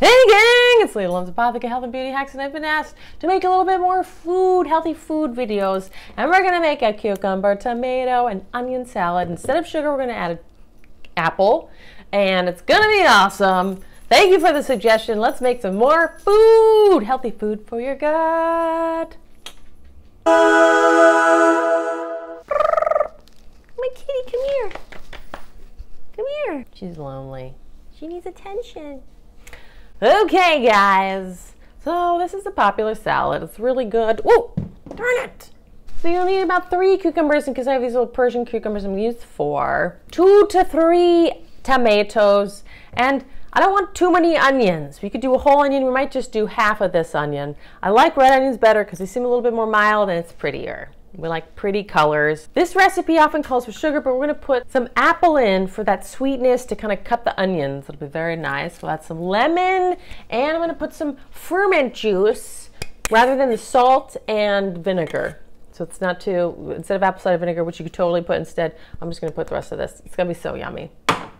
Hey gang, it's Leah Loves Apothecary Health and Beauty Hacks, and I've been asked to make a little bit more healthy food videos, and we're gonna make a cucumber, tomato, and onion salad. Instead of sugar, we're gonna add an apple, and it's gonna be awesome. Thank you for the suggestion. Let's make some more food, healthy food for your gut. My kitty, come here. Come here. She's lonely. She needs attention. Okay, guys. So this is a popular salad. It's really good. Whoa, darn it. So you'll need about 3 cucumbers, because I have these little Persian cucumbers I'm gonna use 4. 2 to 3 tomatoes, and I don't want too many onions. We could do a whole onion. We might just do half of this onion. I like red onions better because they seem a little bit more mild and it's prettier. We like pretty colors. This recipe often calls for sugar, but we're gonna put some apple in for that sweetness to kind of cut the onions. It'll be very nice. We'll add some lemon, and I'm gonna put some ferment juice rather than the salt and vinegar. So it's not too, instead of apple cider vinegar, which you could totally put instead, I'm just gonna put the rest of this. It's gonna be so yummy.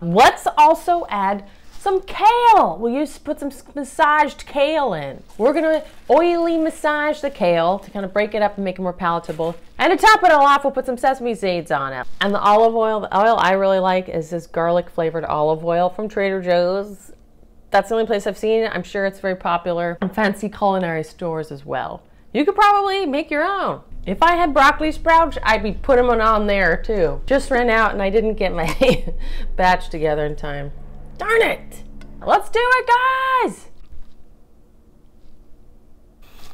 Let's also add some kale. We'll put some massaged kale in. We're gonna oily massage the kale to kind of break it up and make it more palatable. And to top it all off, we'll put some sesame seeds on it. And the olive oil, the oil I really like is this garlic flavored olive oil from Trader Joe's. That's the only place I've seen it. I'm sure it's very popular in fancy culinary stores as well. You could probably make your own. If I had broccoli sprouts, I'd be putting them on there too. Just ran out and I didn't get my batch together in time. Darn it! Let's do it, guys!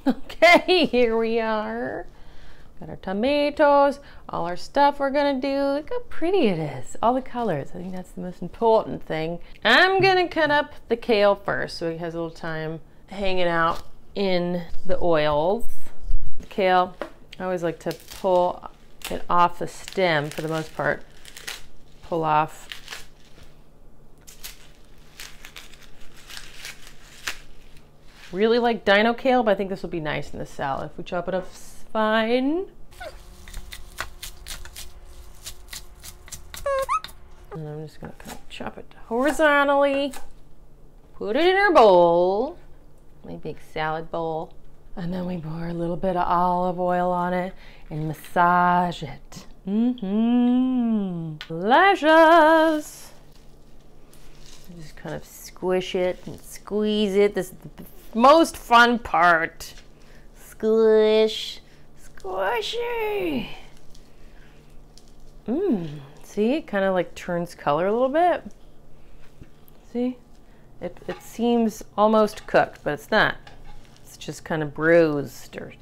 Okay, here we are. Got our tomatoes, all our stuff we're gonna do. Look how pretty it is. All the colors. I think that's the most important thing. I'm gonna cut up the kale first so it has a little time hanging out in the oils. The kale, I always like to pull it off the stem for the most part. Pull off. Really like dino kale, but I think this will be nice in the salad. If we chop it up fine. And I'm just gonna kind of chop it horizontally. Put it in our bowl. My big salad bowl. And then we pour a little bit of olive oil on it and massage it. Delicious. Just kind of squish it and squeeze it. This is the most fun part. Squish, squishy. See, it kind of like turns color a little bit. See, it seems almost cooked, but it's not. It's just kind of bruised or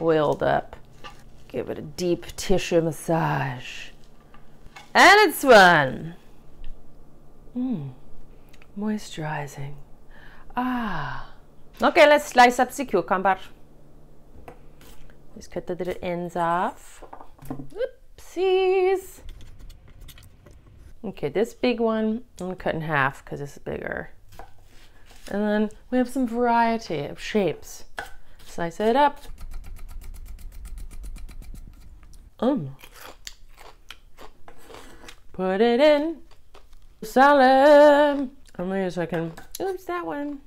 oiled up. Give it a deep tissue massage. And it's fun. Moisturizing. Okay, let's slice up the cucumber. Just cut the little ends off. Oopsies. Okay, this big one, I'm gonna cut in half because this is bigger. And then we have some variety of shapes. Slice it up. Put it in salad. I'm gonna use oops, that one.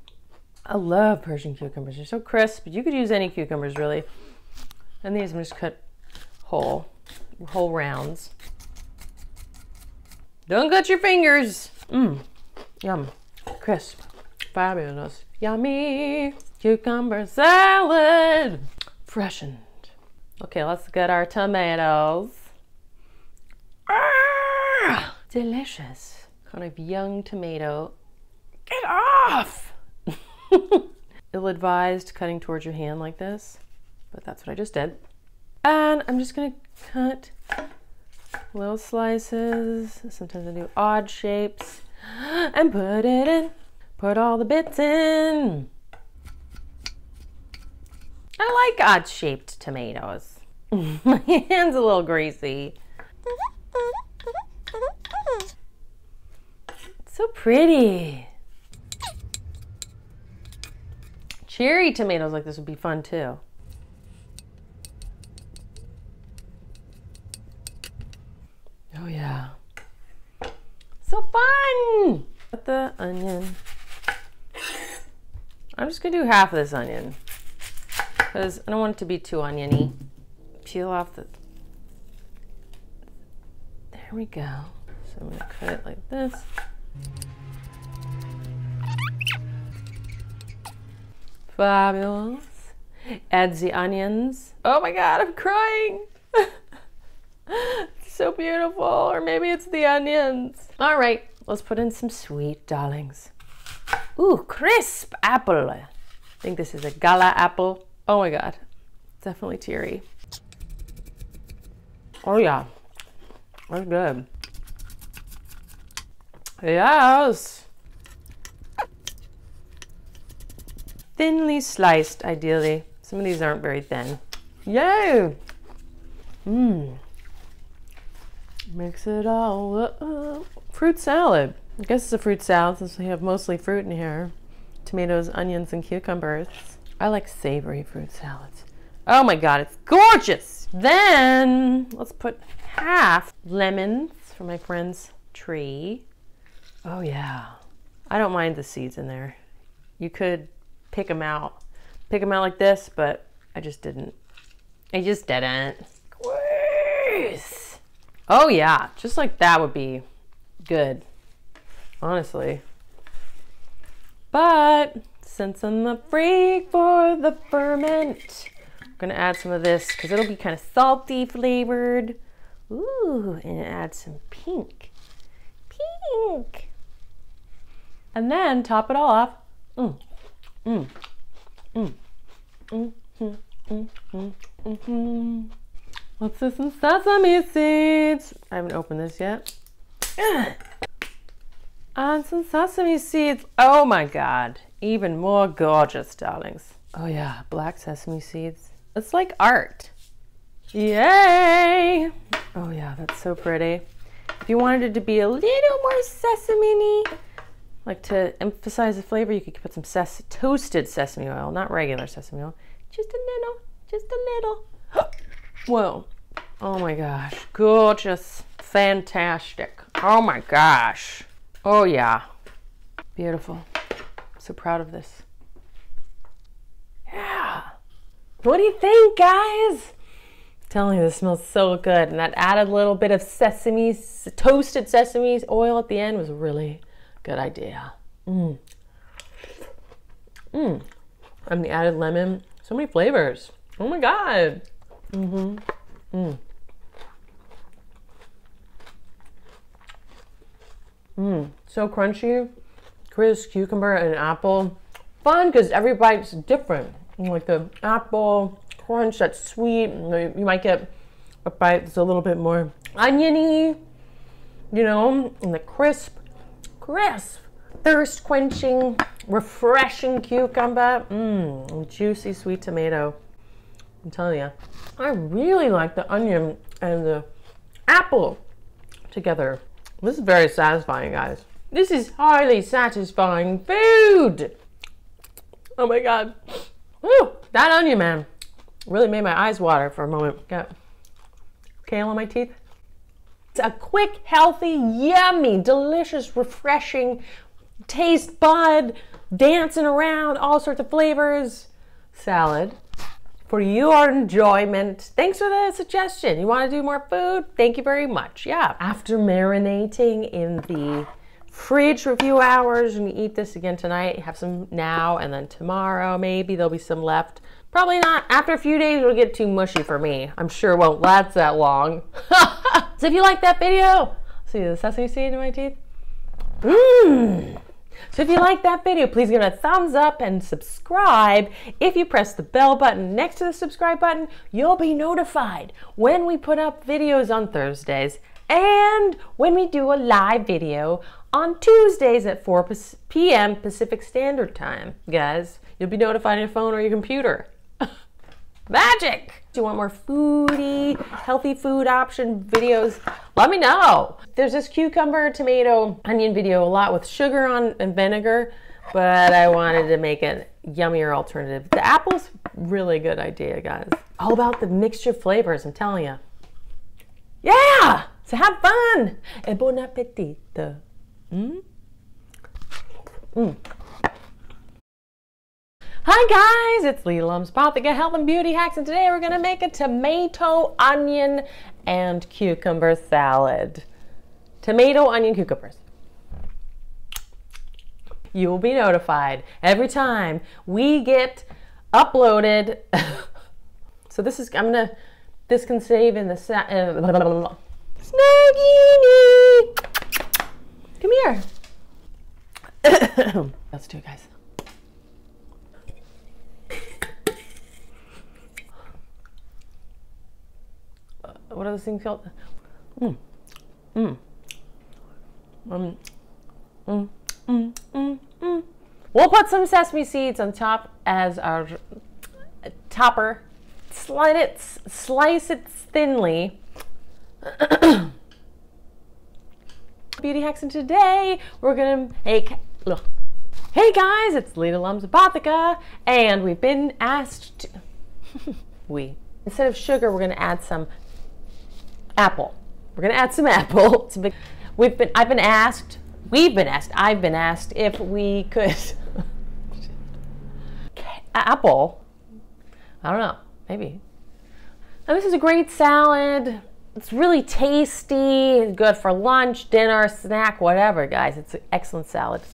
I love Persian cucumbers. They're so crisp. You could use any cucumbers really. And these I'm just cut whole rounds. Don't cut your fingers. Yum, crisp, fabulous, yummy cucumber salad. Freshened. Okay, let's get our tomatoes. Delicious. Kind of young tomato. Get off! Ill-advised cutting towards your hand like this, but that's what I just did. And I'm just gonna cut little slices. Sometimes I do odd shapes and put it in. Put all the bits in. I like odd shaped tomatoes. My hand's a little greasy. It's so pretty. Cherry tomatoes like this would be fun too. Oh yeah. So fun! Put the onion I'm just gonna do half of this onion because I don't want it to be too oniony. Peel off the, there we go. So I'm gonna cut it like this. Fabulous. Add the onions. Oh my God, I'm crying. It's so beautiful. Or maybe it's the onions. All right, let's put in some sweet, darlings. Ooh, crisp apple. I think this is a gala apple. Oh my God, definitely teary. Oh yeah, that's good. Yes. Thinly sliced, ideally. Some of these aren't very thin. Yay! Mix it all up. Fruit salad. I guess it's a fruit salad since we have mostly fruit in here. Tomatoes, onions, and cucumbers. I like savory fruit salads. Oh my God, it's gorgeous! Then, let's put half lemons from my friend's tree. Oh yeah. I don't mind the seeds in there. You could pick them out like this, but I just didn't. Gross. Oh yeah, just like that would be good, honestly. But since I'm the freak for the ferment, I'm gonna add some of this because it'll be kind of salty flavored. Ooh, and add some pink. And then top it all off. Let's do some sesame seeds. I haven't opened this yet. And some sesame seeds. Oh my God, even more gorgeous, darlings. Oh yeah, black sesame seeds. It's like art. Yay! Oh yeah, that's so pretty. If you wanted it to be a little more sesame-y, like to emphasize the flavor, you could put some toasted sesame oil, not regular sesame oil. Just a little. Whoa. Oh my gosh. Gorgeous. Fantastic. Oh my gosh. Oh yeah. Beautiful. So proud of this. Yeah. What do you think, guys? I'm telling you, this smells so good. And that added little bit of toasted sesame oil at the end was really good idea. And the added lemon. So many flavors. Oh my God. So crunchy. Crisp cucumber and apple. Fun because every bite's different. Like the apple crunch, that's sweet. You might get a bite that's a little bit more oniony, you know, and the crisp, thirst quenching, refreshing cucumber. Juicy sweet tomato. I'm telling you, I really like the onion and the apple together. This is very satisfying, guys. This is highly satisfying food. Oh my God. Woo, that onion, man, really made my eyes water for a moment. Got kale on my teeth. It's a quick, healthy, yummy, delicious, refreshing, taste bud, dancing around, all sorts of flavors salad for your enjoyment. Thanks for the suggestion. You want to do more food? Thank you very much. Yeah. After marinating in the fridge for a few hours, and you eat this again tonight. Have some now, and then tomorrow maybe there'll be some left. Probably not. After a few days it'll get too mushy for me. I'm sure it won't last that long. So if you like that video, see the sesame seed in my teeth? So if you like that video, please give it a thumbs up and subscribe. If you press the bell button next to the subscribe button, you'll be notified when we put up videos on Thursdays and when we do a live video on Tuesdays at 4 p.m. Pacific Standard Time. Guys, you'll be notified on your phone or your computer. Magic! Do you want more foodie, healthy food option videos? Let me know. There's this cucumber, tomato, onion video a lot with sugar on and vinegar, but I wanted to make a yummier alternative. The apple's really good idea, guys. All about the mixture of flavors, I'm telling you. Yeah! So have fun! E buon appetito. Hi guys, it's Lita Lum's Apotheka Health and Beauty Hacks, and today we're gonna make a tomato, onion, and cucumber salad. Tomato, onion, cucumbers. You will be notified every time we get uploaded. So this is, this can save in the Snuggie. Come here. Let's do it, guys. What are those things called? We'll put some sesame seeds on top as our topper. Slice it thinly. Beauty hacks, and today we're gonna make. Hey guys, it's Lita Lum's Apotheka, and we've been asked. Instead of sugar, we're gonna add some apple. We're gonna add some apple. We've been asked if we could apple. I don't know, maybe. Now, this is a great salad. It's really tasty. It's good for lunch, dinner, snack, whatever, guys. It's an excellent salad.